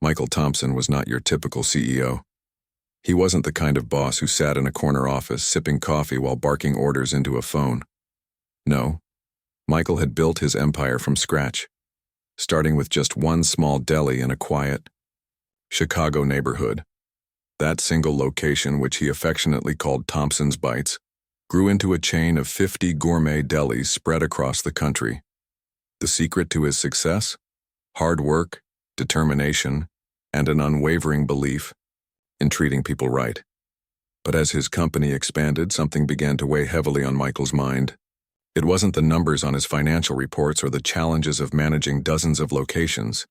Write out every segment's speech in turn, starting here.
Michael Thompson was not your typical CEO. He wasn't the kind of boss who sat in a corner office sipping coffee while barking orders into a phone. No, Michael had built his empire from scratch, starting with just one small deli in a quiet Chicago neighborhood. That single location, which he affectionately called Thompson's Bites, grew into a chain of 50 gourmet delis spread across the country. The secret to his success? Hard work, determination, and an unwavering belief in treating people right. But as his company expanded, something began to weigh heavily on Michael's mind. It wasn't the numbers on his financial reports or the challenges of managing dozens of locations.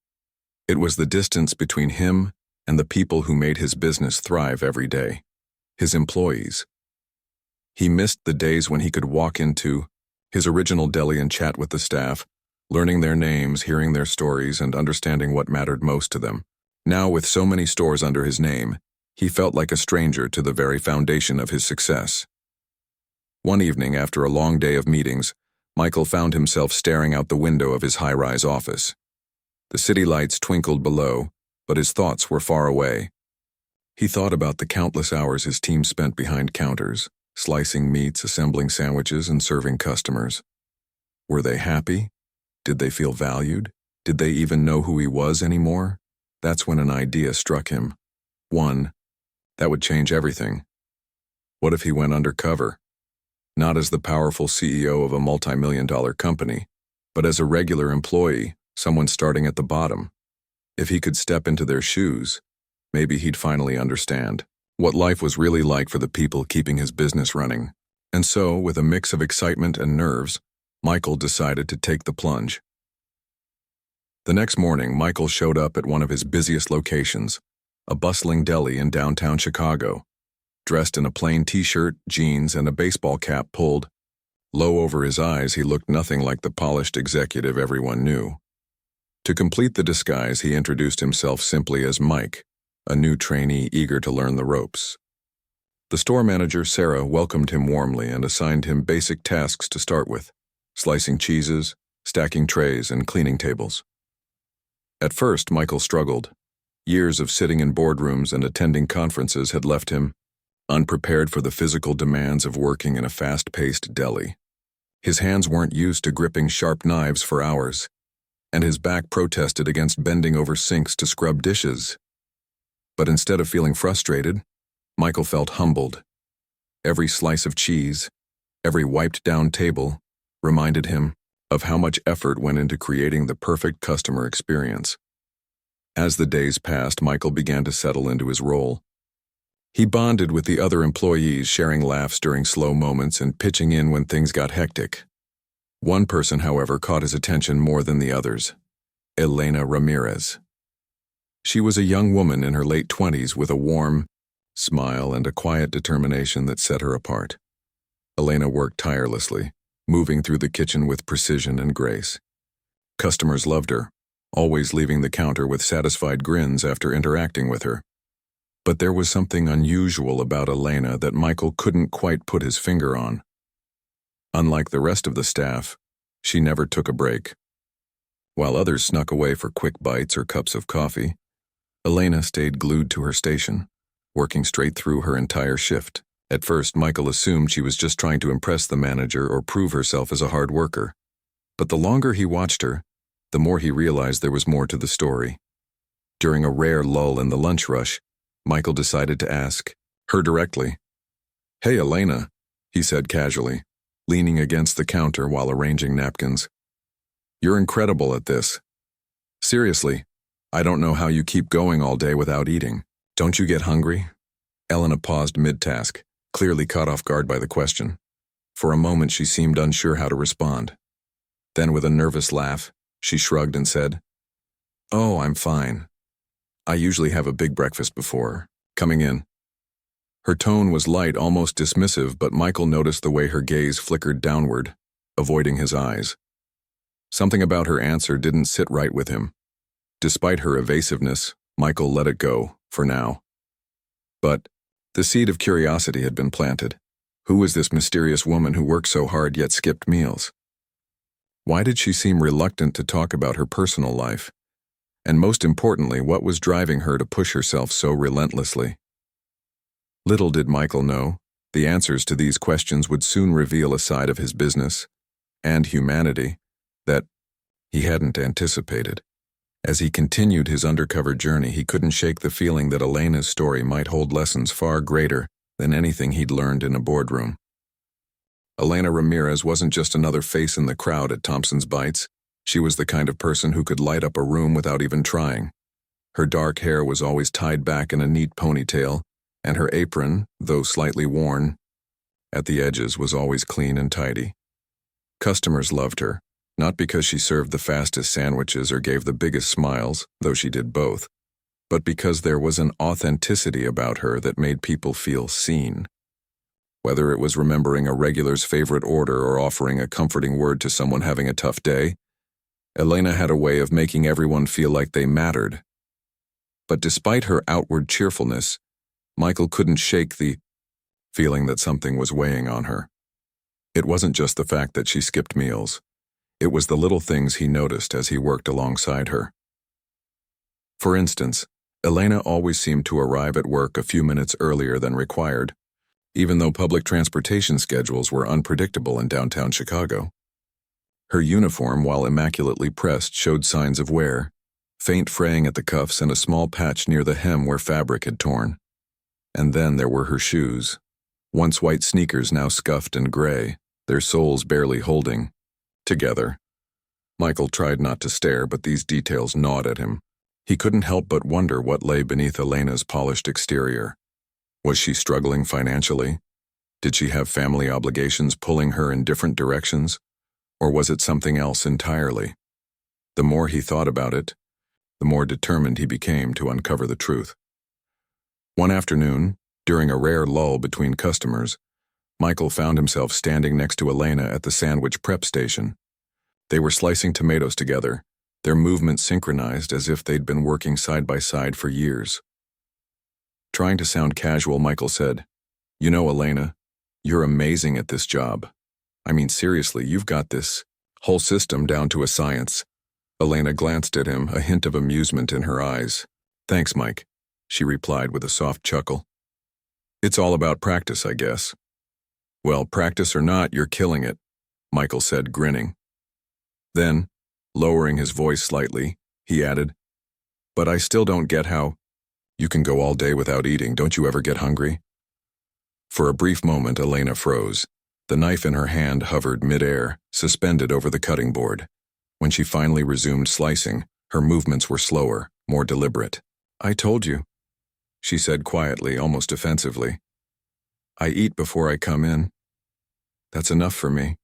It was the distance between him and the people who made his business thrive every day, his employees. He missed the days when he could walk into his original deli and chat with the staff, learning their names, hearing their stories, and understanding what mattered most to them. Now, with so many stores under his name, he felt like a stranger to the very foundation of his success. One evening, after a long day of meetings, Michael found himself staring out the window of his high-rise office. The city lights twinkled below, but his thoughts were far away. He thought about the countless hours his team spent behind counters, slicing meats, assembling sandwiches, and serving customers. Were they happy? Did they feel valued? Did they even know who he was anymore? That's when an idea struck him. One that would change everything. What if he went undercover? Not as the powerful CEO of a multi-million-dollar company, but as a regular employee, someone starting at the bottom. If he could step into their shoes, maybe he'd finally understand what life was really like for the people keeping his business running. And so, with a mix of excitement and nerves, Michael decided to take the plunge. The next morning, Michael showed up at one of his busiest locations, a bustling deli in downtown Chicago. Dressed in a plain t-shirt, jeans, and a baseball cap pulled low over his eyes, he looked nothing like the polished executive everyone knew. To complete the disguise, he introduced himself simply as Mike, a new trainee eager to learn the ropes. The store manager, Sarah, welcomed him warmly and assigned him basic tasks to start with: slicing cheeses, stacking trays, and cleaning tables. At first, Michael struggled. Years of sitting in boardrooms and attending conferences had left him unprepared for the physical demands of working in a fast-paced deli. His hands weren't used to gripping sharp knives for hours, and his back protested against bending over sinks to scrub dishes. But instead of feeling frustrated, Michael felt humbled. Every slice of cheese, every wiped-down table, reminded him of how much effort went into creating the perfect customer experience. As the days passed, Michael began to settle into his role. He bonded with the other employees, sharing laughs during slow moments and pitching in when things got hectic. One person, however, caught his attention more than the others: Elena Ramirez. She was a young woman in her late 20s with a warm smile and a quiet determination that set her apart. Elena worked tirelessly, moving through the kitchen with precision and grace. Customers loved her, always leaving the counter with satisfied grins after interacting with her. But there was something unusual about Elena that Michael couldn't quite put his finger on. Unlike the rest of the staff, she never took a break. While others snuck away for quick bites or cups of coffee, Elena stayed glued to her station, working straight through her entire shift. At first, Michael assumed she was just trying to impress the manager or prove herself as a hard worker. But the longer he watched her, the more he realized there was more to the story. During a rare lull in the lunch rush, Michael decided to ask her directly. "Hey, Elena," he said casually, leaning against the counter while arranging napkins. "You're incredible at this. Seriously, I don't know how you keep going all day without eating. Don't you get hungry?" Elena paused mid-task, clearly caught off guard by the question. For a moment, she seemed unsure how to respond. Then, with a nervous laugh, she shrugged and said, "Oh, I'm fine. I usually have a big breakfast before coming in." Her tone was light, almost dismissive, but Michael noticed the way her gaze flickered downward, avoiding his eyes. Something about her answer didn't sit right with him. Despite her evasiveness, Michael let it go, for now. But the seed of curiosity had been planted. Who was this mysterious woman who worked so hard yet skipped meals? Why did she seem reluctant to talk about her personal life? And most importantly, what was driving her to push herself so relentlessly? Little did Michael know, the answers to these questions would soon reveal a side of his business and humanity that he hadn't anticipated. As he continued his undercover journey, he couldn't shake the feeling that Elena's story might hold lessons far greater than anything he'd learned in a boardroom. Elena Ramirez wasn't just another face in the crowd at Thompson's Bites. She was the kind of person who could light up a room without even trying. Her dark hair was always tied back in a neat ponytail, and her apron, though slightly worn at the edges, was always clean and tidy. Customers loved her, not because she served the fastest sandwiches or gave the biggest smiles, though she did both, but because there was an authenticity about her that made people feel seen. Whether it was remembering a regular's favorite order or offering a comforting word to someone having a tough day, Elena had a way of making everyone feel like they mattered. But despite her outward cheerfulness, Michael couldn't shake the feeling that something was weighing on her. It wasn't just the fact that she skipped meals. It was the little things he noticed as he worked alongside her. For instance, Elena always seemed to arrive at work a few minutes earlier than required, even though public transportation schedules were unpredictable in downtown Chicago. Her uniform, while immaculately pressed, showed signs of wear, faint fraying at the cuffs and a small patch near the hem where fabric had torn. And then there were her shoes, once white sneakers now scuffed and gray, their soles barely holding together. Michael tried not to stare, but these details gnawed at him. He couldn't help but wonder what lay beneath Elena's polished exterior. Was she struggling financially? Did she have family obligations pulling her in different directions? Or was it something else entirely? The more he thought about it, the more determined he became to uncover the truth. One afternoon, during a rare lull between customers, Michael found himself standing next to Elena at the sandwich prep station. They were slicing tomatoes together, their movements synchronized as if they'd been working side by side for years. Trying to sound casual, Michael said, "You know, Elena, you're amazing at this job. I mean, seriously, you've got this whole system down to a science." Elena glanced at him, a hint of amusement in her eyes. "Thanks, Mike," she replied with a soft chuckle. "It's all about practice, I guess." "Well, practice or not, you're killing it," Michael said, grinning. Then, lowering his voice slightly, he added, "But I still don't get how you can go all day without eating. Don't you ever get hungry?" For a brief moment, Elena froze. The knife in her hand hovered mid-air, suspended over the cutting board. When she finally resumed slicing, her movements were slower, more deliberate. "I told you," she said quietly, almost offensively. "I eat before I come in. That's enough for me."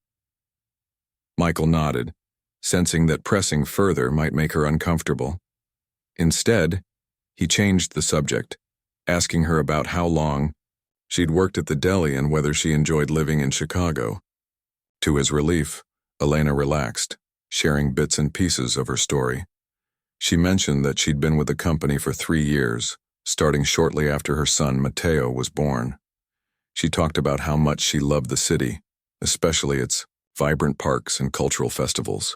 Michael nodded, sensing that pressing further might make her uncomfortable. Instead, he changed the subject, asking her about how long she'd worked at the Deli and whether she enjoyed living in Chicago. To his relief, Elena relaxed, sharing bits and pieces of her story. She mentioned that she'd been with the company for 3 years, starting shortly after her son Mateo was born. She talked about how much she loved the city, especially its vibrant parks and cultural festivals.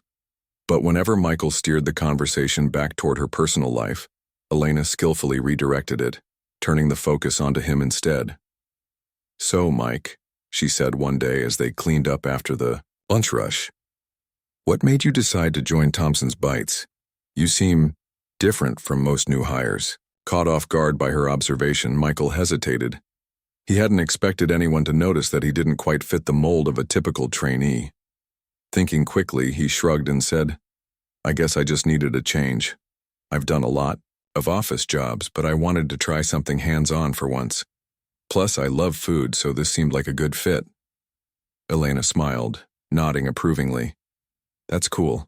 But whenever Michael steered the conversation back toward her personal life, Elena skillfully redirected it, turning the focus onto him instead. "So, Mike," she said one day as they cleaned up after the lunch rush, "what made you decide to join Thompson's Bites? You seem different from most new hires." Caught off guard by her observation, Michael hesitated. He hadn't expected anyone to notice that he didn't quite fit the mold of a typical trainee. Thinking quickly, he shrugged and said, "I guess I just needed a change. I've done a lot of office jobs, but I wanted to try something hands-on for once. Plus, I love food, so this seemed like a good fit." Elena smiled, nodding approvingly. "That's cool.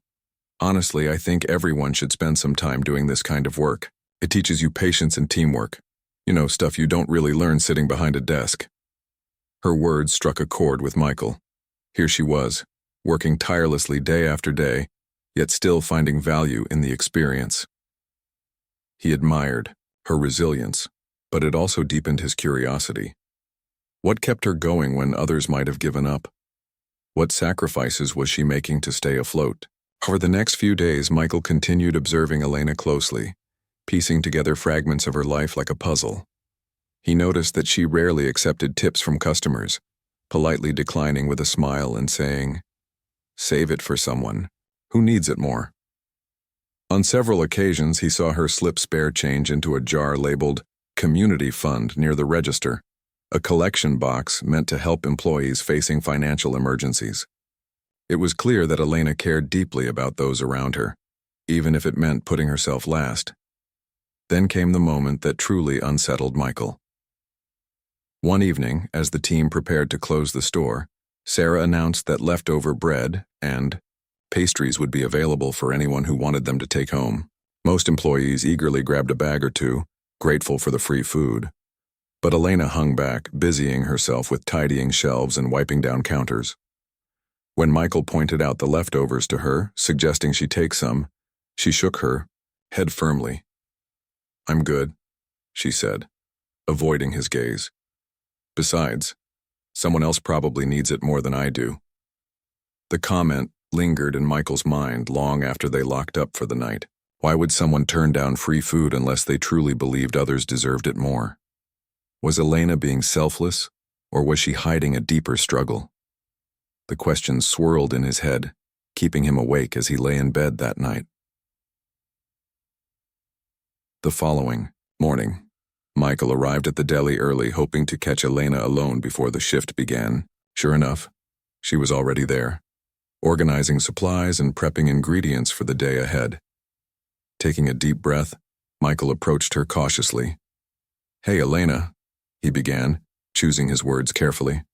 Honestly, I think everyone should spend some time doing this kind of work. It teaches you patience and teamwork. You know, stuff you don't really learn sitting behind a desk." Her words struck a chord with Michael. Here she was, working tirelessly day after day, yet still finding value in the experience. He admired her resilience, but it also deepened his curiosity. What kept her going when others might have given up? What sacrifices was she making to stay afloat? Over the next few days, Michael continued observing Elena closely, piecing together fragments of her life like a puzzle. He noticed that she rarely accepted tips from customers, politely declining with a smile and saying, "Save it for someone who needs it more." On several occasions, he saw her slip spare change into a jar labeled Community Fund near the register, a collection box meant to help employees facing financial emergencies. It was clear that Elena cared deeply about those around her, even if it meant putting herself last. Then came the moment that truly unsettled Michael. One evening, as the team prepared to close the store, Sarah announced that leftover bread and pastries would be available for anyone who wanted them to take home. Most employees eagerly grabbed a bag or two, grateful for the free food. But Elena hung back, busying herself with tidying shelves and wiping down counters. When Michael pointed out the leftovers to her, suggesting she take some, she shook her head firmly. "I'm good," she said, avoiding his gaze. "Besides, someone else probably needs it more than I do." The comment lingered in Michael's mind long after they locked up for the night. Why would someone turn down free food unless they truly believed others deserved it more? Was Elena being selfless, or was she hiding a deeper struggle? The questions swirled in his head, keeping him awake as he lay in bed that night. The following morning, Michael arrived at the deli early, hoping to catch Elena alone before the shift began. Sure enough, she was already there, organizing supplies and prepping ingredients for the day ahead. Taking a deep breath, Michael approached her cautiously. "Hey, Elena," he began, choosing his words carefully.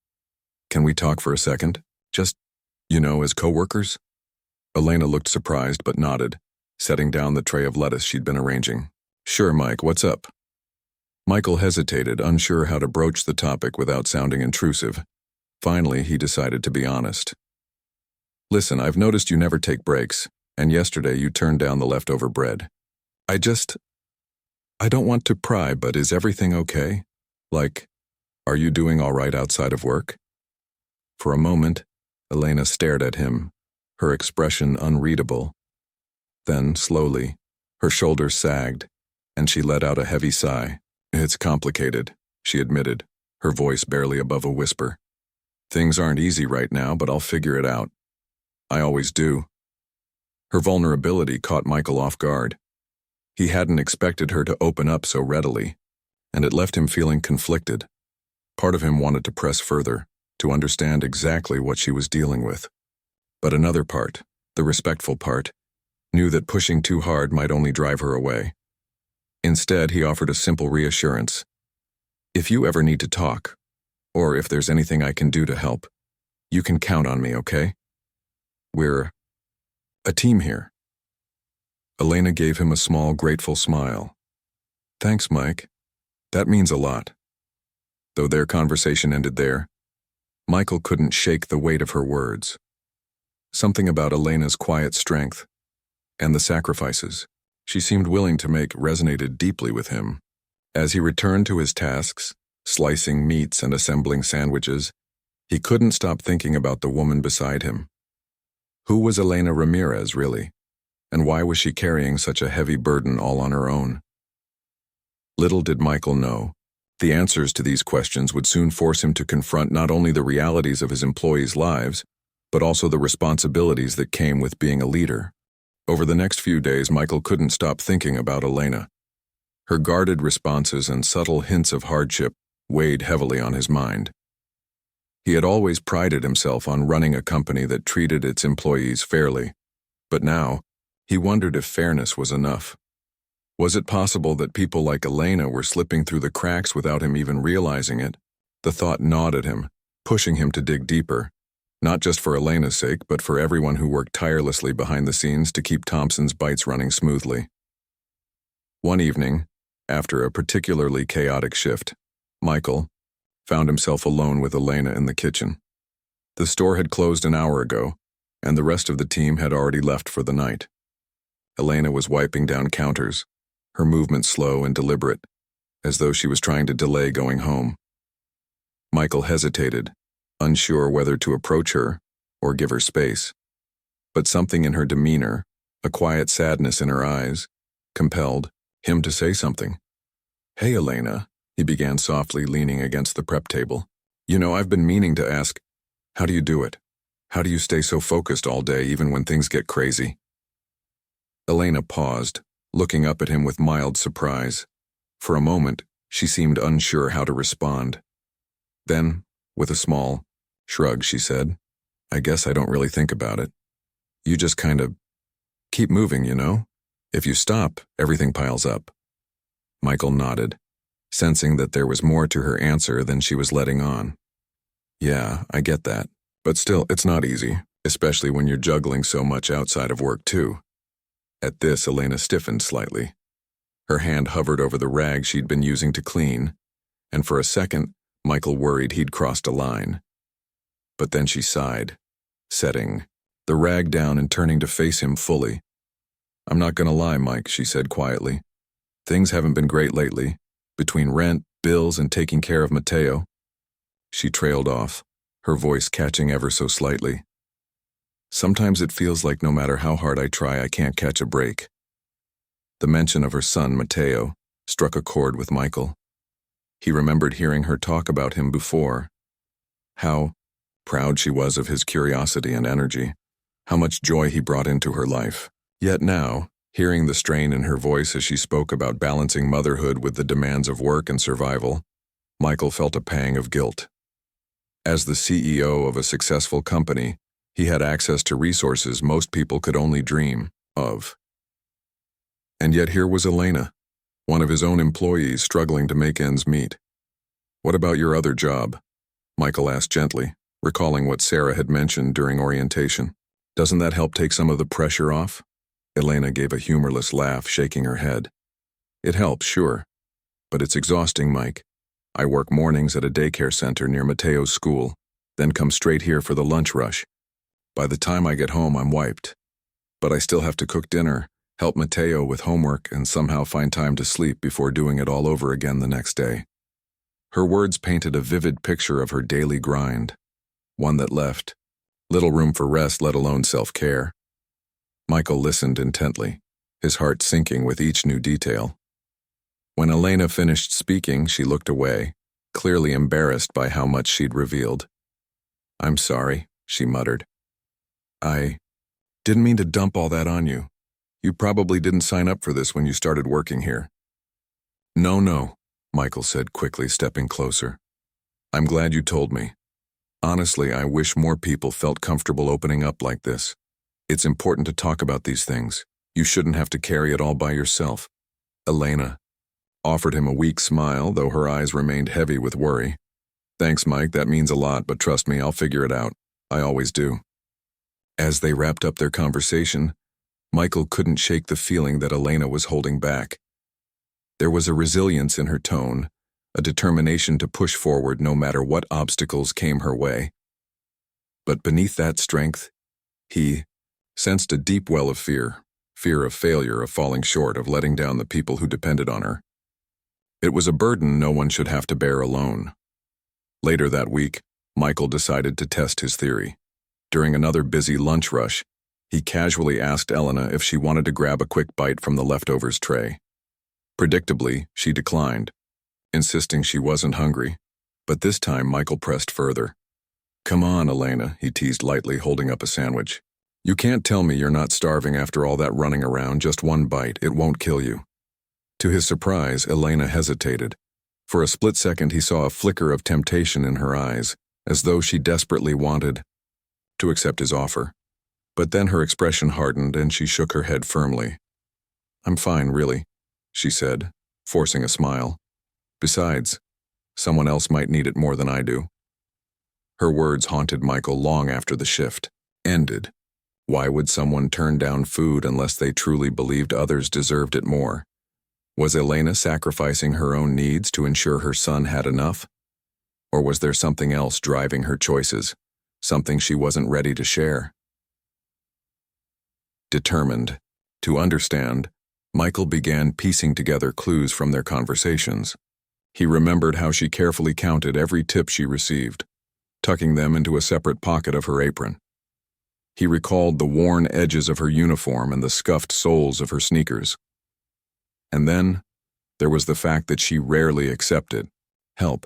"Can we talk for a second? Just, as co-workers?" Elena looked surprised but nodded, setting down the tray of lettuce she'd been arranging. "Sure, Mike, what's up?" Michael hesitated, unsure how to broach the topic without sounding intrusive. Finally, he decided to be honest. "Listen, I've noticed you never take breaks, and yesterday you turned down the leftover bread. I don't want to pry, but is everything okay? Like, are you doing all right outside of work?" For a moment, Elena stared at him, her expression unreadable. Then, slowly, her shoulders sagged, and she let out a heavy sigh. "It's complicated," she admitted, her voice barely above a whisper. "Things aren't easy right now, but I'll figure it out. I always do." Her vulnerability caught Michael off guard. He hadn't expected her to open up so readily, and it left him feeling conflicted. Part of him wanted to press further, to understand exactly what she was dealing with. But another part, the respectful part, knew that pushing too hard might only drive her away. Instead, he offered a simple reassurance. "If you ever need to talk, or if there's anything I can do to help, you can count on me, okay? We're a team here." Elena gave him a small, grateful smile. "Thanks, Mike. That means a lot." Though their conversation ended there, Michael couldn't shake the weight of her words. Something about Elena's quiet strength, and the sacrifices she seemed willing to make resonated deeply with him. As he returned to his tasks, slicing meats and assembling sandwiches, he couldn't stop thinking about the woman beside him. Who was Elena Ramirez, really? And why was she carrying such a heavy burden all on her own? Little did Michael know, the answers to these questions would soon force him to confront not only the realities of his employees' lives, but also the responsibilities that came with being a leader. Over the next few days, Michael couldn't stop thinking about Elena. Her guarded responses and subtle hints of hardship weighed heavily on his mind. He had always prided himself on running a company that treated its employees fairly, but now, he wondered if fairness was enough. Was it possible that people like Elena were slipping through the cracks without him even realizing it? The thought gnawed at him, pushing him to dig deeper, not just for Elena's sake, but for everyone who worked tirelessly behind the scenes to keep Thompson's Bites running smoothly. One evening, after a particularly chaotic shift, Michael found himself alone with Elena in the kitchen. The store had closed an hour ago, and the rest of the team had already left for the night. Elena was wiping down counters, her movements slow and deliberate, as though she was trying to delay going home. Michael hesitated, unsure whether to approach her or give her space. but something in her demeanor, a quiet sadness in her eyes, compelled him to say something. "Hey, Elena," he began softly, leaning against the prep table. "You know, I've been meaning to ask, how do you do it? How do you stay so focused all day even when things get crazy?" Elena paused, looking up at him with mild surprise. For a moment, she seemed unsure how to respond. Then, with a small shrug, she said, "I guess I don't really think about it. You just kind of keep moving, you know? If you stop, everything piles up." Michael nodded, sensing that there was more to her answer than she was letting on. "Yeah, I get that. But still, it's not easy, especially when you're juggling so much outside of work, too." At this, Elena stiffened slightly. Her hand hovered over the rag she'd been using to clean, and for a second, Michael worried he'd crossed a line. But then she sighed, setting the rag down and turning to face him fully. "I'm not gonna lie, Mike," she said quietly. "Things haven't been great lately, between rent, bills, and taking care of Mateo." She trailed off, her voice catching ever so slightly. "Sometimes it feels like no matter how hard I try, I can't catch a break." The mention of her son, Mateo, struck a chord with Michael. He remembered hearing her talk about him before. How proud she was of his curiosity and energy, how much joy he brought into her life. Yet now, hearing the strain in her voice as she spoke about balancing motherhood with the demands of work and survival, Michael felt a pang of guilt. As the CEO of a successful company, he had access to resources most people could only dream of. And yet here was Elena, one of his own employees struggling to make ends meet. "What about your other job?" Michael asked gently, recalling what Sarah had mentioned during orientation. "Doesn't that help take some of the pressure off?" Elena gave a humorless laugh, shaking her head. "It helps, sure. But it's exhausting, Mike. I work mornings at a daycare center near Mateo's school, then come straight here for the lunch rush. By the time I get home, I'm wiped. But I still have to cook dinner, help Mateo with homework, and somehow find time to sleep before doing it all over again the next day." Her words painted a vivid picture of her daily grind, one that left little room for rest, let alone self-care. Michael listened intently, his heart sinking with each new detail. When Elena finished speaking, she looked away, clearly embarrassed by how much she'd revealed. "I'm sorry," she muttered. "I didn't mean to dump all that on you. You probably didn't sign up for this when you started working here." No, Michael said quickly, stepping closer. "I'm glad you told me. Honestly, I wish more people felt comfortable opening up like this. It's important to talk about these things. You shouldn't have to carry it all by yourself." Elena offered him a weak smile, though her eyes remained heavy with worry. "Thanks, Mike, that means a lot, but trust me, I'll figure it out. I always do." As they wrapped up their conversation, Michael couldn't shake the feeling that Elena was holding back. There was a resilience in her tone, a determination to push forward no matter what obstacles came her way. But beneath that strength, he sensed a deep well of fear of failure, of falling short, of letting down the people who depended on her. It was a burden no one should have to bear alone. Later that week, Michael decided to test his theory. During another busy lunch rush, he casually asked Elena if she wanted to grab a quick bite from the leftovers tray. Predictably, she declined, insisting she wasn't hungry. But this time, Michael pressed further. "Come on, Elena," he teased lightly, holding up a sandwich. "You can't tell me you're not starving after all that running around. Just one bite, it won't kill you." To his surprise, Elena hesitated. For a split second, he saw a flicker of temptation in her eyes, as though she desperately wanted to accept his offer. But then her expression hardened and she shook her head firmly. "I'm fine, really," she said, forcing a smile. "Besides, someone else might need it more than I do." Her words haunted Michael long after the shift ended. Why would someone turn down food unless they truly believed others deserved it more? Was Elena sacrificing her own needs to ensure her son had enough? Or was there something else driving her choices, something she wasn't ready to share? Determined to understand, Michael began piecing together clues from their conversations. He remembered how she carefully counted every tip she received, tucking them into a separate pocket of her apron. He recalled the worn edges of her uniform and the scuffed soles of her sneakers. And then, there was the fact that she rarely accepted help,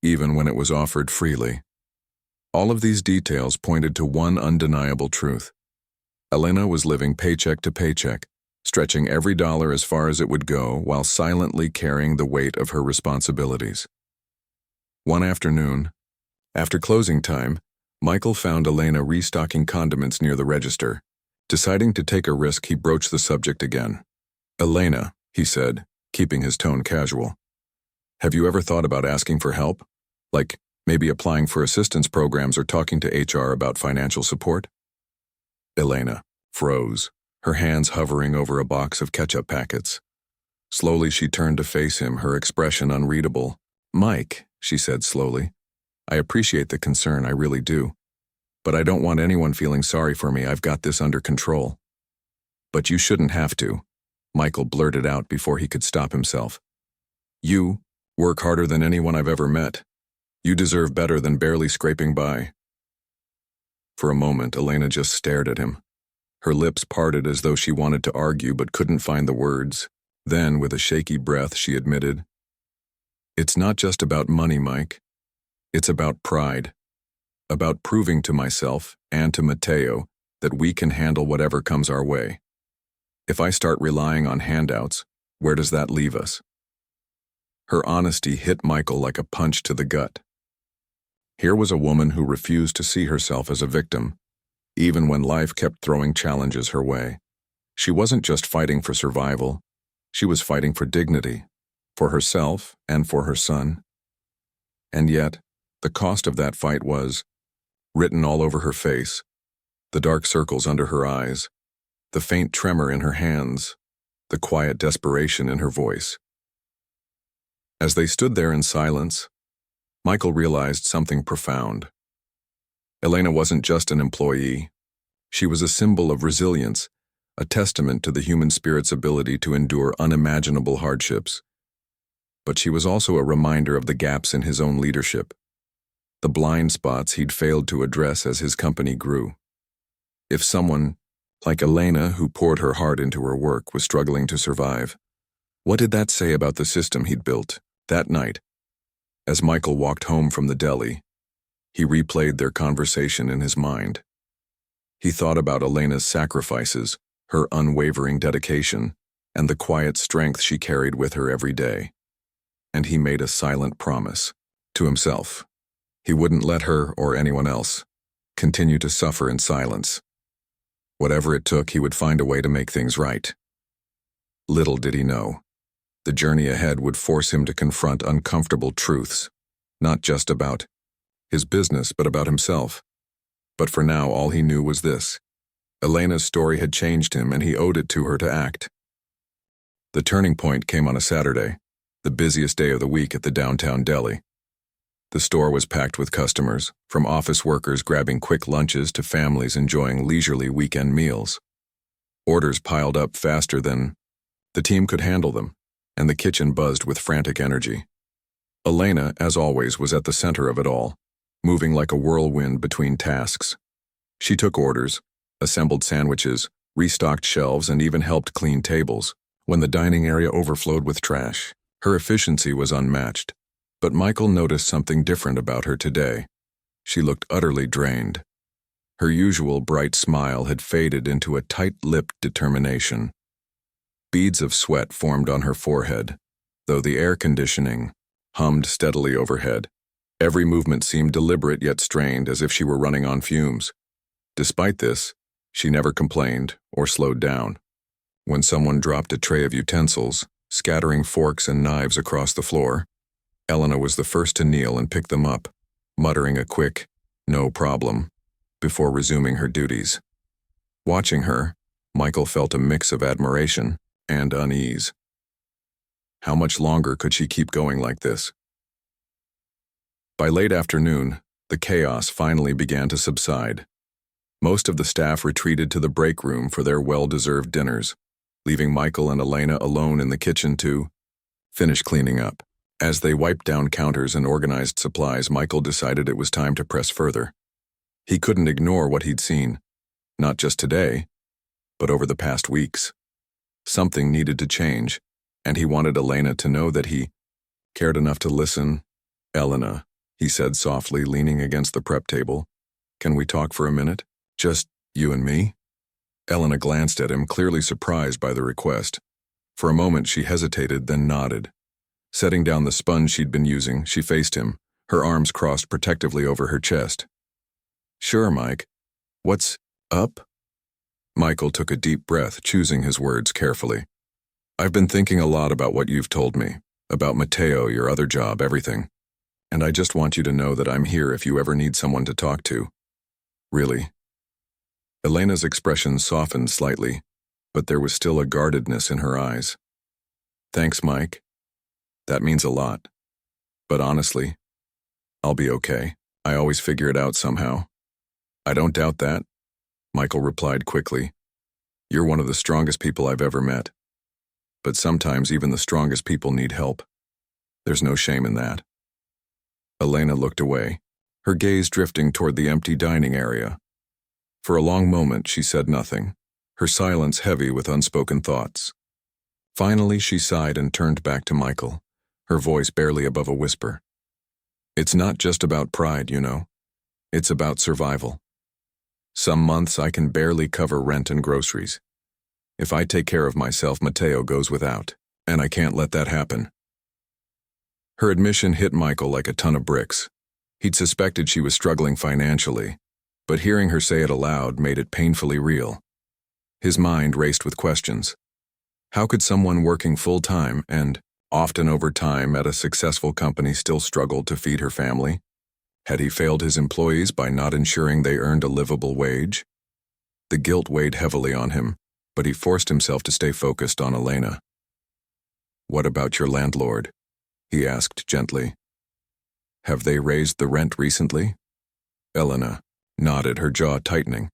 even when it was offered freely. All of these details pointed to one undeniable truth. Elena was living paycheck to paycheck, stretching every dollar as far as it would go while silently carrying the weight of her responsibilities. One afternoon, after closing time, Michael found Elena restocking condiments near the register. Deciding to take a risk, he broached the subject again. "Elena," he said, keeping his tone casual, "have you ever thought about asking for help? Like, maybe applying for assistance programs or talking to HR about financial support?" Elena froze, her hands hovering over a box of ketchup packets. Slowly she turned to face him, her expression unreadable. "Mike," she said slowly, "I appreciate the concern, I really do. But I don't want anyone feeling sorry for me. I've got this under control." "But you shouldn't have to," Michael blurted out before he could stop himself. "You work harder than anyone I've ever met. You deserve better than barely scraping by." For a moment, Elena just stared at him. Her lips parted as though she wanted to argue but couldn't find the words. Then, with a shaky breath, she admitted, "It's not just about money, Mike. It's about pride. About proving to myself and to Mateo that we can handle whatever comes our way. If I start relying on handouts, where does that leave us?" Her honesty hit Michael like a punch to the gut. Here was a woman who refused to see herself as a victim, even when life kept throwing challenges her way. She wasn't just fighting for survival, she was fighting for dignity, for herself and for her son. And yet, the cost of that fight was written all over her face, the dark circles under her eyes, the faint tremor in her hands, the quiet desperation in her voice. As they stood there in silence, Michael realized something profound. Elena wasn't just an employee. She was a symbol of resilience, a testament to the human spirit's ability to endure unimaginable hardships. But she was also a reminder of the gaps in his own leadership, the blind spots he'd failed to address as his company grew. If someone, like Elena, who poured her heart into her work, was struggling to survive, what did that say about the system he'd built? That night, as Michael walked home from the deli, he replayed their conversation in his mind. He thought about Elena's sacrifices, her unwavering dedication, and the quiet strength she carried with her every day. And he made a silent promise to himself. He wouldn't let her or anyone else continue to suffer in silence. Whatever it took, he would find a way to make things right. Little did he know, the journey ahead would force him to confront uncomfortable truths, not just about his business, but about himself. But for now, all he knew was this: Elena's story had changed him, and he owed it to her to act. The turning point came on a Saturday, the busiest day of the week at the downtown deli. The store was packed with customers, from office workers grabbing quick lunches to families enjoying leisurely weekend meals. Orders piled up faster than the team could handle them, and the kitchen buzzed with frantic energy. Elena, as always, was at the center of it all, moving like a whirlwind between tasks. She took orders, assembled sandwiches, restocked shelves, and even helped clean tables. When the dining area overflowed with trash, her efficiency was unmatched. But Michael noticed something different about her today. She looked utterly drained. Her usual bright smile had faded into a tight-lipped determination. Beads of sweat formed on her forehead, though the air conditioning hummed steadily overhead. Every movement seemed deliberate yet strained, as if she were running on fumes. Despite this, she never complained or slowed down. When someone dropped a tray of utensils, scattering forks and knives across the floor, Elena was the first to kneel and pick them up, muttering a quick, "No problem," before resuming her duties. Watching her, Michael felt a mix of admiration and unease. How much longer could she keep going like this? By late afternoon, the chaos finally began to subside. Most of the staff retreated to the break room for their well-deserved dinners, leaving Michael and Elena alone in the kitchen to finish cleaning up. As they wiped down counters and organized supplies, Michael decided it was time to press further. He couldn't ignore what he'd seen. Not just today, but over the past weeks. Something needed to change, and he wanted Elena to know that he cared enough to listen. "Elena," he said softly, leaning against the prep table. "Can we talk for a minute? Just you and me?" Elena glanced at him, clearly surprised by the request. For a moment she hesitated, then nodded. Setting down the sponge she'd been using, she faced him, her arms crossed protectively over her chest. "Sure, Mike. What's up?" Michael took a deep breath, choosing his words carefully. "I've been thinking a lot about what you've told me, about Mateo, your other job, everything. And I just want you to know that I'm here if you ever need someone to talk to. Really." Elena's expression softened slightly, but there was still a guardedness in her eyes. "Thanks, Mike. That means a lot. But honestly, I'll be okay. I always figure it out somehow." "I don't doubt that," Michael replied quickly. "You're one of the strongest people I've ever met. But sometimes even the strongest people need help. There's no shame in that." Elena looked away, her gaze drifting toward the empty dining area. For a long moment she said nothing, her silence heavy with unspoken thoughts. Finally she sighed and turned back to Michael, her voice barely above a whisper. "It's not just about pride, you know. It's about survival. Some months I can barely cover rent and groceries. If I take care of myself, Mateo goes without, and I can't let that happen." Her admission hit Michael like a ton of bricks. He'd suspected she was struggling financially, but hearing her say it aloud made it painfully real. His mind raced with questions. How could someone working full-time and often overtime at a successful company still struggle to feed her family? Had he failed his employees by not ensuring they earned a livable wage? The guilt weighed heavily on him, but he forced himself to stay focused on Elena. "What about your landlord?" he asked gently. "Have they raised the rent recently?" Elena nodded, her jaw tightening.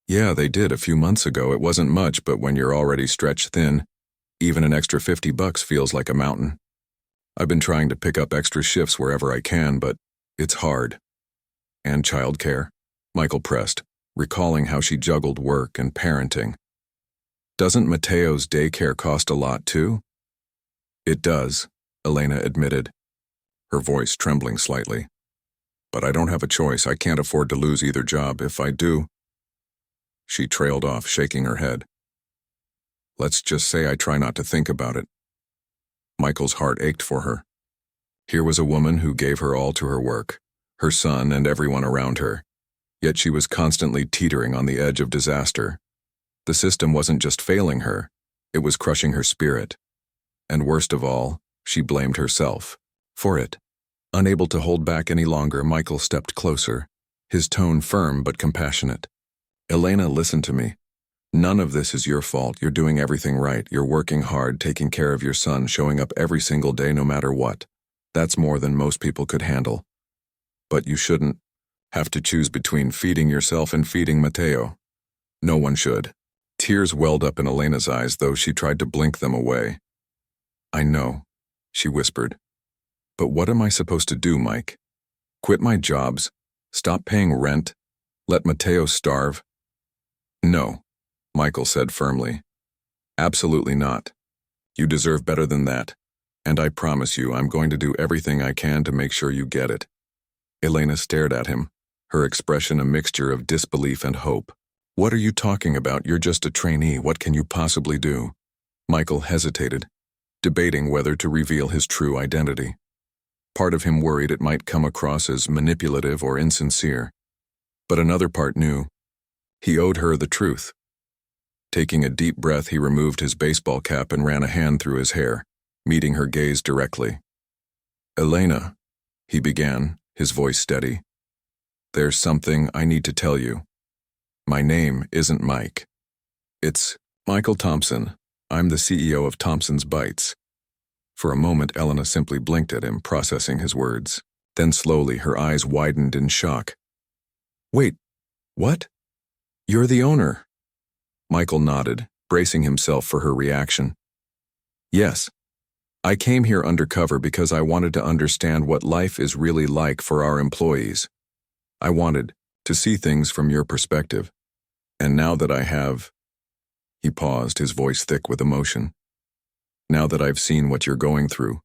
"Yeah, they did a few months ago. It wasn't much, but when you're already stretched thin, even an extra $50 feels like a mountain. I've been trying to pick up extra shifts wherever I can, but it's hard." "And childcare?" Michael pressed, recalling how she juggled work and parenting. "Doesn't Mateo's daycare cost a lot too?" "It does," Elena admitted, her voice trembling slightly. "But I don't have a choice. I can't afford to lose either job. If I do—" She trailed off, shaking her head. "Let's just say I try not to think about it." Michael's heart ached for her. Here was a woman who gave her all to her work, her son and everyone around her, yet she was constantly teetering on the edge of disaster. The system wasn't just failing her, it was crushing her spirit. And worst of all, she blamed herself for it. Unable to hold back any longer, Michael stepped closer, his tone firm but compassionate. "Elena, listen to me. None of this is your fault. You're doing everything right. You're working hard, taking care of your son, showing up every single day no matter what. That's more than most people could handle. But you shouldn't have to choose between feeding yourself and feeding Mateo. No one should." Tears welled up in Elena's eyes, though she tried to blink them away. "I know," she whispered. "But what am I supposed to do, Mike? Quit my jobs? Stop paying rent? Let Mateo starve?" "No," Michael said firmly. "Absolutely not. You deserve better than that. And I promise you I'm going to do everything I can to make sure you get it." Elena stared at him, her expression a mixture of disbelief and hope. "What are you talking about? You're just a trainee. What can you possibly do?" Michael hesitated, debating whether to reveal his true identity. Part of him worried it might come across as manipulative or insincere, but another part knew he owed her the truth. Taking a deep breath, he removed his baseball cap and ran a hand through his hair, meeting her gaze directly. "Elena," he began, his voice steady, "there's something I need to tell you. My name isn't Mike. It's Michael Thompson. I'm the CEO of Thompson's Bites." For a moment, Elena simply blinked at him, processing his words. Then slowly, her eyes widened in shock. "Wait, what? You're the owner?" Michael nodded, bracing himself for her reaction. "Yes. I came here undercover because I wanted to understand what life is really like for our employees. I wanted to see things from your perspective. And now that I have, he paused, his voice thick with emotion. Now that I've seen what you're going through,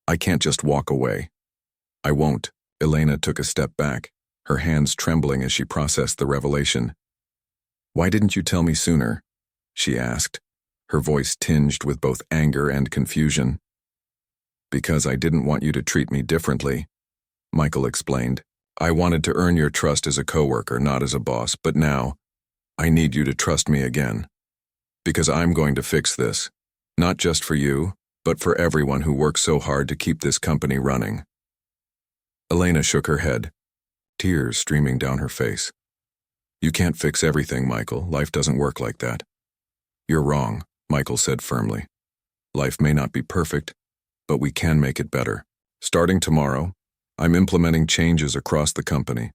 I can't just walk away. I won't. Elena took a step back, her hands trembling as she processed the revelation. Why didn't you tell me sooner? She asked, her voice tinged with both anger and confusion. Because I didn't want you to treat me differently, Michael explained. I wanted to earn your trust as a coworker, not as a boss, but now, I need you to trust me again. Because I'm going to fix this, not just for you, but for everyone who works so hard to keep this company running. Elena shook her head, tears streaming down her face. You can't fix everything, Michael. Life doesn't work like that. You're wrong, Michael said firmly. Life may not be perfect, but we can make it better. Starting tomorrow, I'm implementing changes across the company.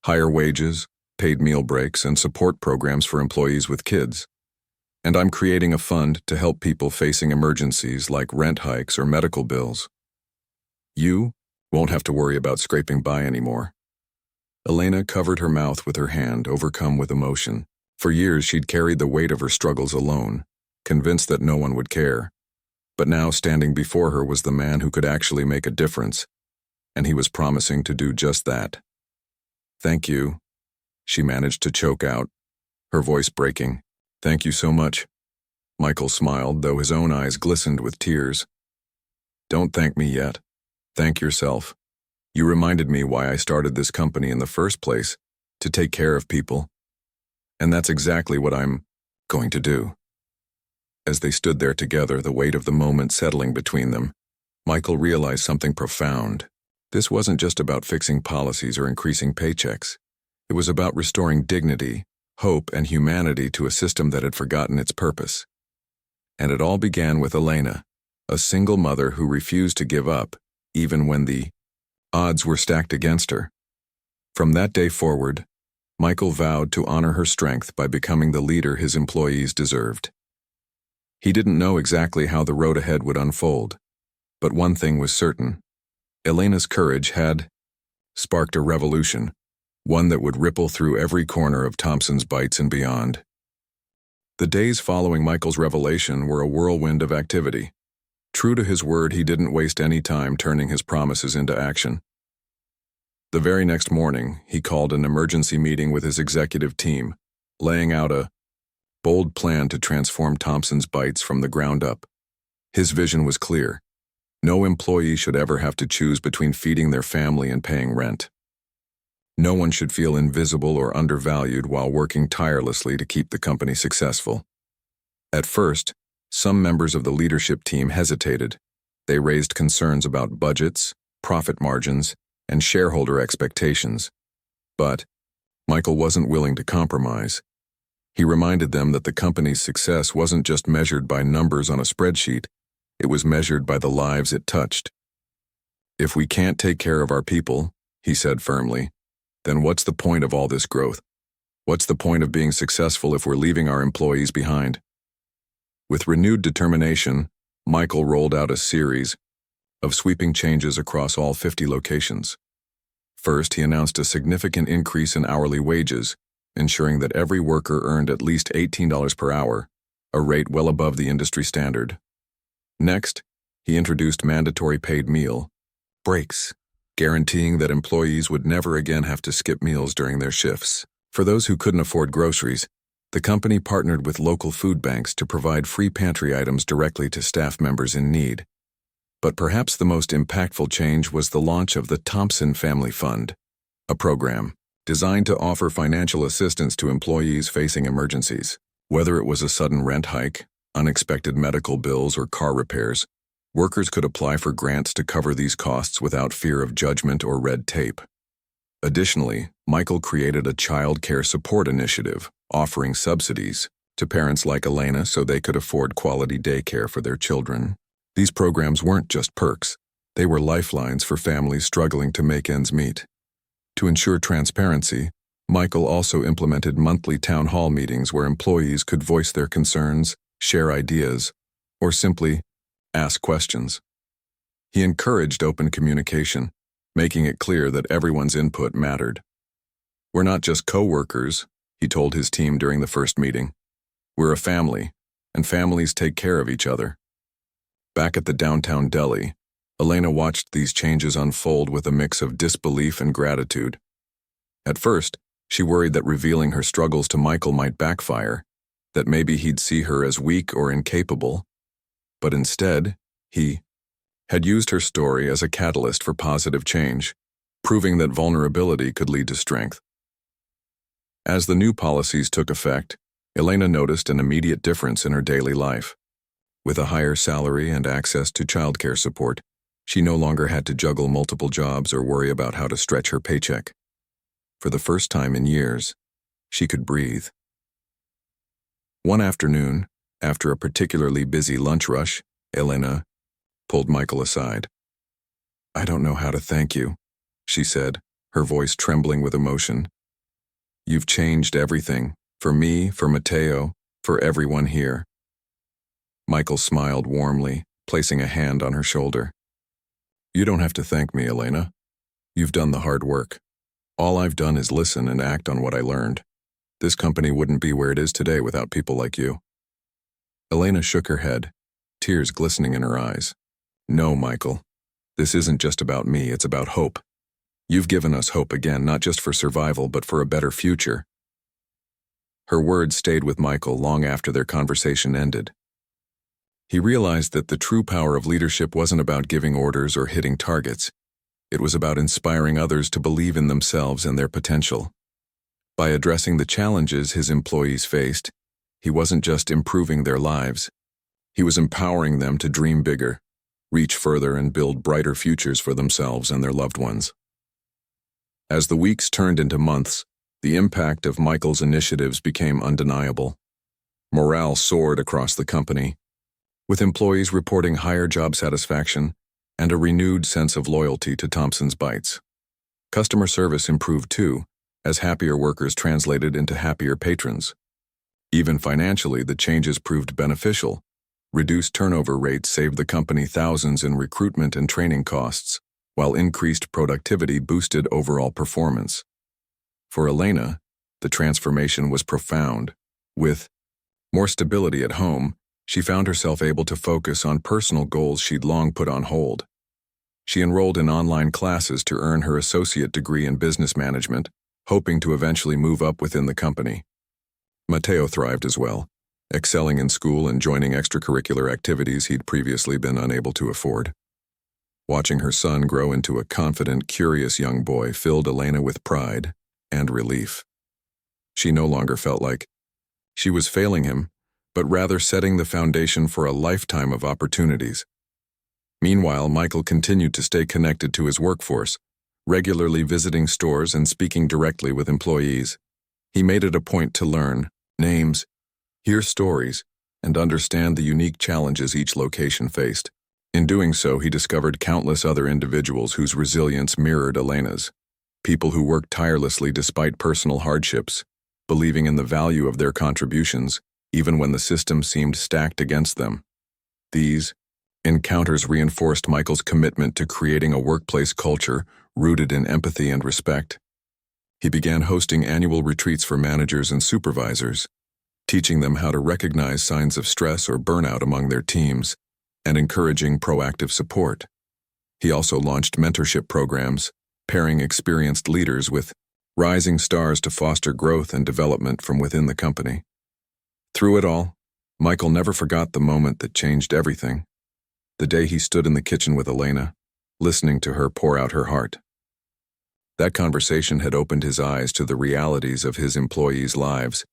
Higher wages, paid meal breaks, and support programs for employees with kids. And I'm creating a fund to help people facing emergencies like rent hikes or medical bills. You won't have to worry about scraping by anymore. Elena covered her mouth with her hand, overcome with emotion. For years she'd carried the weight of her struggles alone, convinced that no one would care. But now standing before her was the man who could actually make a difference, and he was promising to do just that. Thank you, she managed to choke out, her voice breaking. Thank you so much. Michael smiled, though his own eyes glistened with tears. Don't thank me yet. Thank yourself. You reminded me why I started this company in the first place, to take care of people. And that's exactly what I'm going to do. As they stood there together, the weight of the moment settling between them, Michael realized something profound. This wasn't just about fixing policies or increasing paychecks. It was about restoring dignity, hope, and humanity to a system that had forgotten its purpose. And it all began with Elena, a single mother who refused to give up, even when the odds were stacked against her. From that day forward, Michael vowed to honor her strength by becoming the leader his employees deserved. He didn't know exactly how the road ahead would unfold, but one thing was certain. Elena's courage had sparked a revolution, one that would ripple through every corner of Thompson's Bites and beyond. The days following Michael's revelation were a whirlwind of activity. True to his word, he didn't waste any time turning his promises into action. The very next morning, he called an emergency meeting with his executive team, laying out a bold plan to transform Thompson's Bites from the ground up. His vision was clear. No employee should ever have to choose between feeding their family and paying rent. No one should feel invisible or undervalued while working tirelessly to keep the company successful. At first, some members of the leadership team hesitated. They raised concerns about budgets, profit margins, and shareholder expectations. But Michael wasn't willing to compromise. He reminded them that the company's success wasn't just measured by numbers on a spreadsheet, it was measured by the lives it touched. If we can't take care of our people, he said firmly, then what's the point of all this growth? What's the point of being successful if we're leaving our employees behind? With renewed determination, Michael rolled out a series of sweeping changes across all 50 locations. First, he announced a significant increase in hourly wages, ensuring that every worker earned at least $18 per hour, a rate well above the industry standard. Next, he introduced mandatory paid meal breaks, guaranteeing that employees would never again have to skip meals during their shifts. For those who couldn't afford groceries, the company partnered with local food banks to provide free pantry items directly to staff members in need. But perhaps the most impactful change was the launch of the Thompson Family Fund, a program designed to offer financial assistance to employees facing emergencies. Whether it was a sudden rent hike, unexpected medical bills, or car repairs, workers could apply for grants to cover these costs without fear of judgment or red tape. Additionally, Michael created a child care support initiative, offering subsidies to parents like Elena so they could afford quality daycare for their children. These programs weren't just perks, they were lifelines for families struggling to make ends meet. To ensure transparency, Michael also implemented monthly town hall meetings where employees could voice their concerns, share ideas, or simply ask questions. He encouraged open communication, making it clear that everyone's input mattered. We're not just co-workers, he told his team during the first meeting. We're a family, and families take care of each other. Back at the downtown Deli, Elena watched these changes unfold with a mix of disbelief and gratitude. At first, she worried that revealing her struggles to Michael might backfire, that maybe he'd see her as weak or incapable. But instead, he had used her story as a catalyst for positive change, proving that vulnerability could lead to strength. As the new policies took effect, Elena noticed an immediate difference in her daily life. With a higher salary and access to childcare support, she no longer had to juggle multiple jobs or worry about how to stretch her paycheck. For the first time in years, she could breathe. One afternoon, after a particularly busy lunch rush, Elena pulled Michael aside. "I don't know how to thank you," she said, her voice trembling with emotion. "You've changed everything, for me, for Matteo, for everyone here." Michael smiled warmly, placing a hand on her shoulder. "You don't have to thank me, Elena. You've done the hard work. All I've done is listen and act on what I learned. This company wouldn't be where it is today without people like you." Elena shook her head, tears glistening in her eyes. "No, Michael. This isn't just about me, it's about hope. You've given us hope again, not just for survival, but for a better future." Her words stayed with Michael long after their conversation ended. He realized that the true power of leadership wasn't about giving orders or hitting targets. It was about inspiring others to believe in themselves and their potential. By addressing the challenges his employees faced, he wasn't just improving their lives. He was empowering them to dream bigger, reach further, and build brighter futures for themselves and their loved ones. As the weeks turned into months, the impact of Michael's initiatives became undeniable. Morale soared across the company, with employees reporting higher job satisfaction and a renewed sense of loyalty to Thompson's Bites. Customer service improved too, as happier workers translated into happier patrons. Even financially, the changes proved beneficial. Reduced turnover rates saved the company thousands in recruitment and training costs, while increased productivity boosted overall performance. For Elena, the transformation was profound. With more stability at home, she found herself able to focus on personal goals she'd long put on hold. She enrolled in online classes to earn her associate degree in business management, hoping to eventually move up within the company. Matteo thrived as well, excelling in school and joining extracurricular activities he'd previously been unable to afford. Watching her son grow into a confident, curious young boy filled Elena with pride and relief. She no longer felt like she was failing him, but rather setting the foundation for a lifetime of opportunities. Meanwhile, Michael continued to stay connected to his workforce, regularly visiting stores and speaking directly with employees. He made it a point to learn names, hear stories, and understand the unique challenges each location faced. In doing so, he discovered countless other individuals whose resilience mirrored Elena's. People who worked tirelessly despite personal hardships, believing in the value of their contributions, even when the system seemed stacked against them. These encounters reinforced Michael's commitment to creating a workplace culture rooted in empathy and respect. He began hosting annual retreats for managers and supervisors, teaching them how to recognize signs of stress or burnout among their teams, and encouraging proactive support. He also launched mentorship programs, pairing experienced leaders with rising stars to foster growth and development from within the company. Through it all, Michael never forgot the moment that changed everything. The day he stood in the kitchen with Elena, listening to her pour out her heart. That conversation had opened his eyes to the realities of his employees' lives,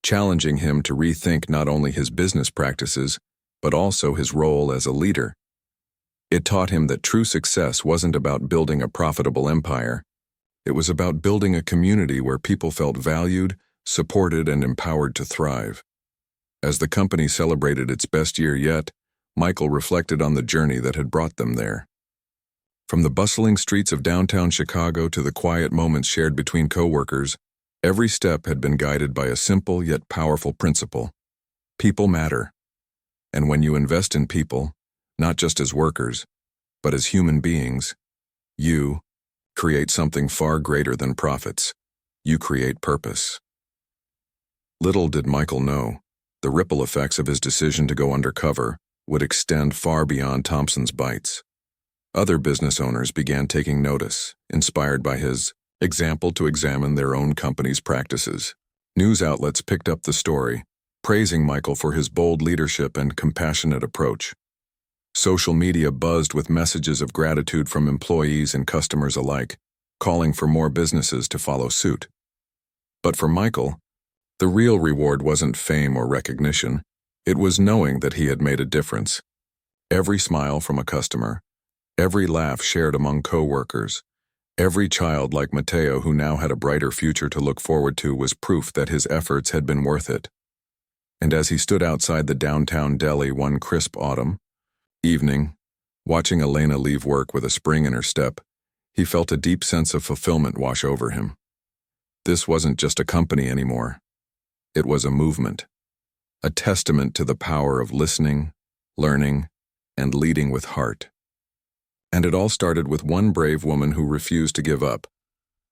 challenging him to rethink not only his business practices, but also his role as a leader. It taught him that true success wasn't about building a profitable empire. It was about building a community where people felt valued, supported, and empowered to thrive. As the company celebrated its best year yet, Michael reflected on the journey that had brought them there. From the bustling streets of downtown Chicago to the quiet moments shared between coworkers, every step had been guided by a simple yet powerful principle. People matter. And when you invest in people, not just as workers, but as human beings, you create something far greater than profits. You create purpose. Little did Michael know, the ripple effects of his decision to go undercover would extend far beyond Thompson's Bites. Other business owners began taking notice, inspired by his example to examine their own company's practices. News outlets picked up the story, praising Michael for his bold leadership and compassionate approach. Social media buzzed with messages of gratitude from employees and customers alike, calling for more businesses to follow suit. But for Michael, the real reward wasn't fame or recognition. It was knowing that he had made a difference. Every smile from a customer, every laugh shared among co-workers, every child like Mateo who now had a brighter future to look forward to was proof that his efforts had been worth it. And as he stood outside the downtown Deli one crisp autumn evening, watching Elena leave work with a spring in her step, he felt a deep sense of fulfillment wash over him. This wasn't just a company anymore. It was a movement, a testament to the power of listening, learning, and leading with heart. And it all started with one brave woman who refused to give up,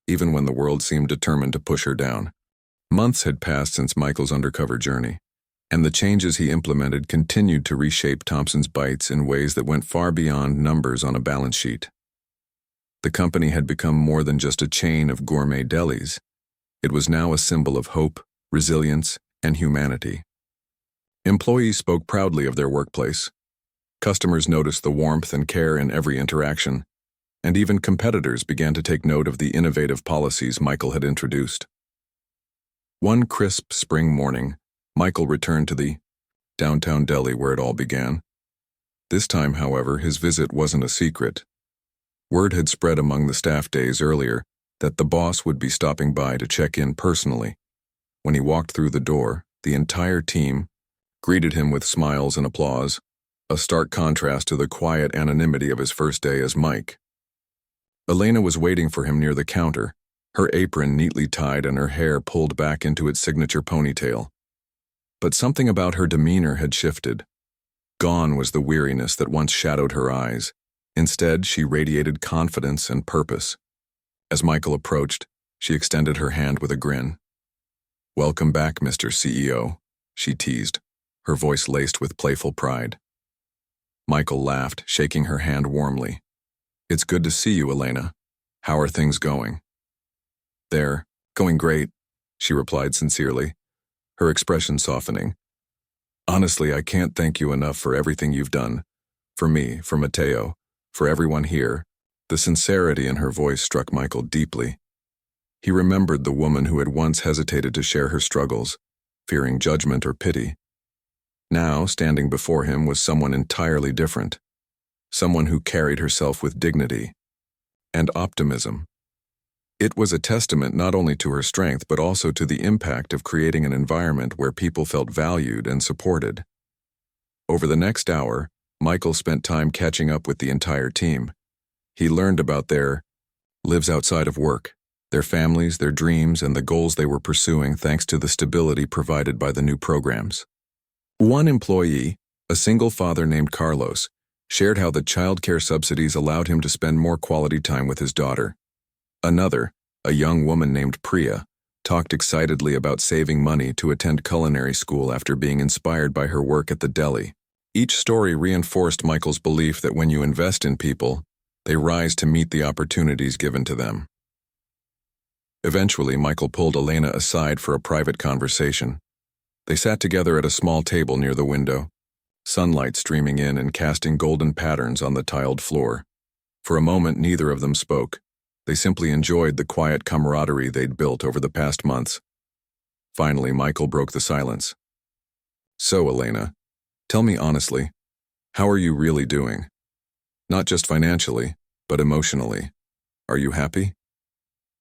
even when the world seemed determined to push her down. Months had passed since Michael's undercover journey, and the changes he implemented continued to reshape Thompson's Bites in ways that went far beyond numbers on a balance sheet. The company had become more than just a chain of gourmet delis. It was now a symbol of hope, resilience, and humanity. Employees spoke proudly of their workplace. Customers noticed the warmth and care in every interaction, and even competitors began to take note of the innovative policies Michael had introduced. One crisp spring morning, Michael returned to the downtown Deli where it all began. This time, however, his visit wasn't a secret. Word had spread among the staff days earlier that the boss would be stopping by to check in personally. When he walked through the door, the entire team greeted him with smiles and applause, a stark contrast to the quiet anonymity of his first day as Mike. Elena was waiting for him near the counter, her apron neatly tied and her hair pulled back into its signature ponytail. But something about her demeanor had shifted. Gone was the weariness that once shadowed her eyes. Instead, she radiated confidence and purpose. As Michael approached, she extended her hand with a grin. "Welcome back, Mr. CEO," she teased, her voice laced with playful pride. Michael laughed, shaking her hand warmly. "It's good to see you, Elena. How are things going?" "They're going great," she replied sincerely, her expression softening. "Honestly, I can't thank you enough for everything you've done. For me, for Mateo, for everyone here." The sincerity in her voice struck Michael deeply. He remembered the woman who had once hesitated to share her struggles, fearing judgment or pity. Now, standing before him was someone entirely different, someone who carried herself with dignity and optimism. It was a testament not only to her strength but also to the impact of creating an environment where people felt valued and supported. Over the next hour, Michael spent time catching up with the entire team. He learned about their lives outside of work, their families, their dreams, and the goals they were pursuing thanks to the stability provided by the new programs. One employee, a single father named Carlos, shared how the childcare subsidies allowed him to spend more quality time with his daughter. Another, a young woman named Priya, talked excitedly about saving money to attend culinary school after being inspired by her work at the deli. Each story reinforced Michael's belief that when you invest in people, they rise to meet the opportunities given to them. Eventually, Michael pulled Elena aside for a private conversation. They sat together at a small table near the window, sunlight streaming in and casting golden patterns on the tiled floor. For a moment, neither of them spoke. They simply enjoyed the quiet camaraderie they'd built over the past months. Finally, Michael broke the silence. "So, Elena, tell me honestly, how are you really doing? Not just financially, but emotionally. Are you happy?"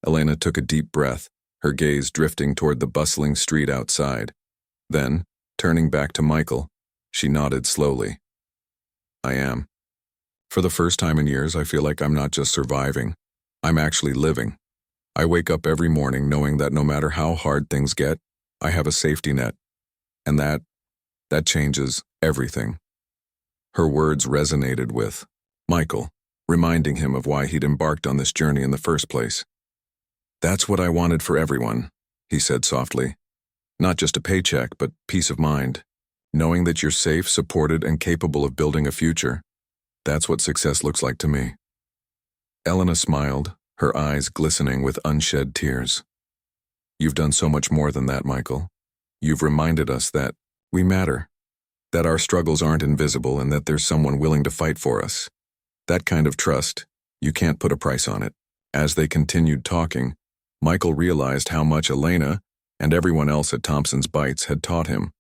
Elena took a deep breath, her gaze drifting toward the bustling street outside. Then, turning back to Michael, she nodded slowly. "I am. For the first time in years, I feel like I'm not just surviving. I'm actually living. I wake up every morning knowing that no matter how hard things get, I have a safety net. And that changes everything." Her words resonated with Michael, reminding him of why he'd embarked on this journey in the first place. "That's what I wanted for everyone," he said softly. Not just a paycheck, but peace of mind. Knowing that you're safe, supported, and capable of building a future. That's what success looks like to me. Elena smiled, her eyes glistening with unshed tears. You've done so much more than that, Michael. You've reminded us that we matter, that our struggles aren't invisible, and that there's someone willing to fight for us. That kind of trust, you can't put a price on it. As they continued talking, Michael realized how much Elena and everyone else at Thompson's Bites had taught him.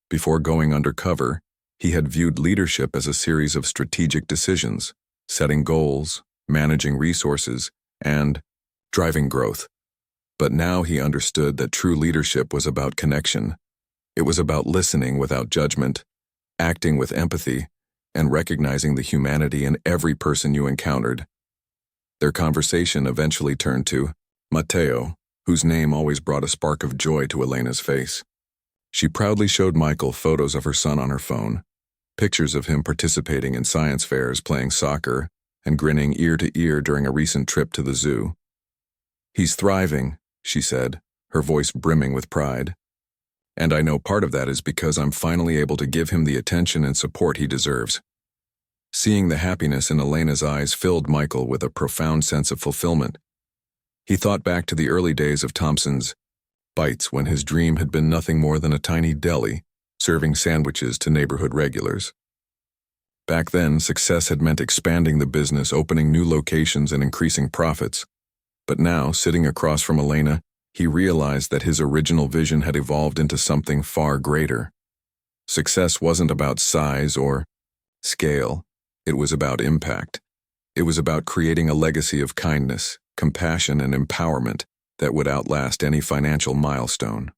Before going undercover, he had viewed leadership as a series of strategic decisions, setting goals, managing resources, and driving growth. But now he understood that true leadership was about connection. It was about listening without judgment, acting with empathy, and recognizing the humanity in every person you encountered. Their conversation eventually turned to Matteo, whose name always brought a spark of joy to Elena's face. She proudly showed Michael photos of her son on her phone, pictures of him participating in science fairs, playing soccer, and grinning ear to ear during a recent trip to the zoo. He's thriving, she said, her voice brimming with pride. And I know part of that is because I'm finally able to give him the attention and support he deserves. Seeing the happiness in Elena's eyes filled Michael with a profound sense of fulfillment. He thought back to the early days of Thompson's Bites when his dream had been nothing more than a tiny deli, serving sandwiches to neighborhood regulars. Back then, success had meant expanding the business, opening new locations, and increasing profits. But now, sitting across from Elena, he realized that his original vision had evolved into something far greater. Success wasn't about size or scale. It was about impact. It was about creating a legacy of kindness, compassion, and empowerment that would outlast any financial milestone.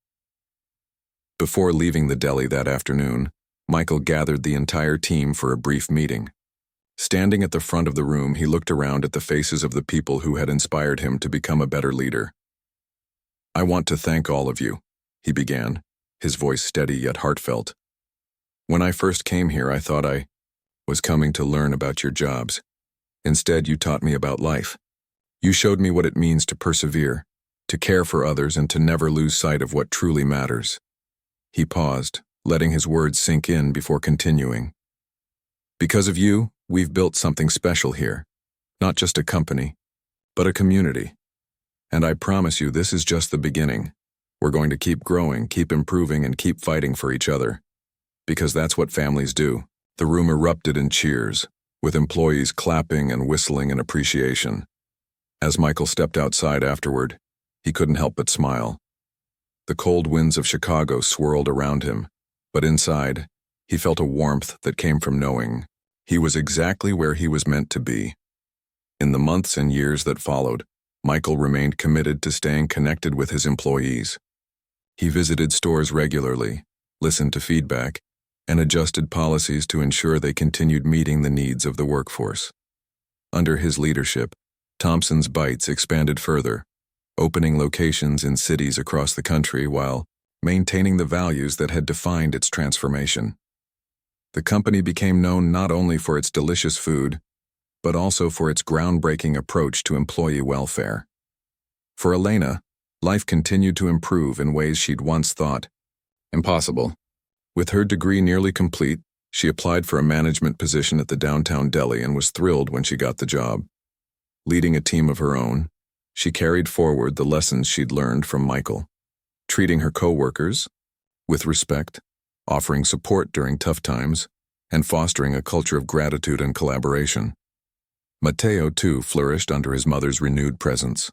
Before leaving the deli that afternoon, Michael gathered the entire team for a brief meeting. Standing at the front of the room, he looked around at the faces of the people who had inspired him to become a better leader. I want to thank all of you, he began, his voice steady yet heartfelt. When I first came here, I thought I was coming to learn about your jobs. Instead, you taught me about life. You showed me what it means to persevere, to care for others, and to never lose sight of what truly matters. He paused, letting his words sink in before continuing. Because of you, we've built something special here. Not just a company, but a community. And I promise you, this is just the beginning. We're going to keep growing, keep improving, and keep fighting for each other. Because that's what families do. The room erupted in cheers, with employees clapping and whistling in appreciation. As Michael stepped outside afterward, he couldn't help but smile. The cold winds of Chicago swirled around him, but inside, he felt a warmth that came from knowing he was exactly where he was meant to be. In the months and years that followed, Michael remained committed to staying connected with his employees. He visited stores regularly, listened to feedback, and adjusted policies to ensure they continued meeting the needs of the workforce. Under his leadership, Thompson's Bites expanded further, opening locations in cities across the country while maintaining the values that had defined its transformation. The company became known not only for its delicious food, but also for its groundbreaking approach to employee welfare. For Elena, life continued to improve in ways she'd once thought impossible. With her degree nearly complete, she applied for a management position at the downtown deli and was thrilled when she got the job. Leading a team of her own, she carried forward the lessons she'd learned from Michael, treating her co-workers with respect, offering support during tough times, and fostering a culture of gratitude and collaboration. Matteo, too, flourished under his mother's renewed presence.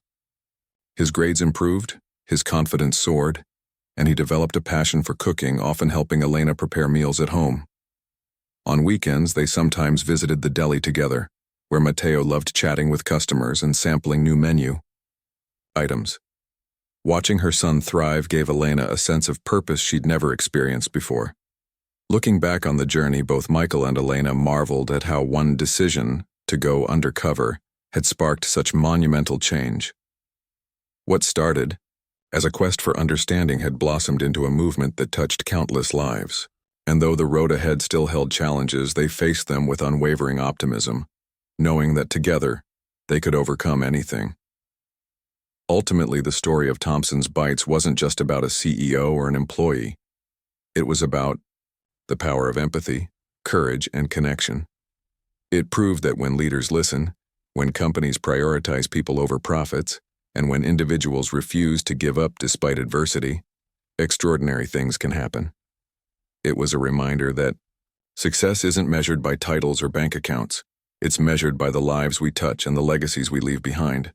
His grades improved, his confidence soared, and he developed a passion for cooking, often helping Elena prepare meals at home. On weekends, they sometimes visited the deli together, where Matteo loved chatting with customers and sampling new menu items. Watching her son thrive gave Elena a sense of purpose she'd never experienced before. Looking back on the journey, both Michael and Elena marveled at how one decision to go undercover had sparked such monumental change. What started as a quest for understanding had blossomed into a movement that touched countless lives. And though the road ahead still held challenges, they faced them with unwavering optimism, knowing that together they could overcome anything. Ultimately, the story of Thompson's Bites wasn't just about a CEO or an employee. It was about the power of empathy, courage, and connection. It proved that when leaders listen, when companies prioritize people over profits, and when individuals refuse to give up despite adversity, extraordinary things can happen. It was a reminder that success isn't measured by titles or bank accounts. It's measured by the lives we touch and the legacies we leave behind.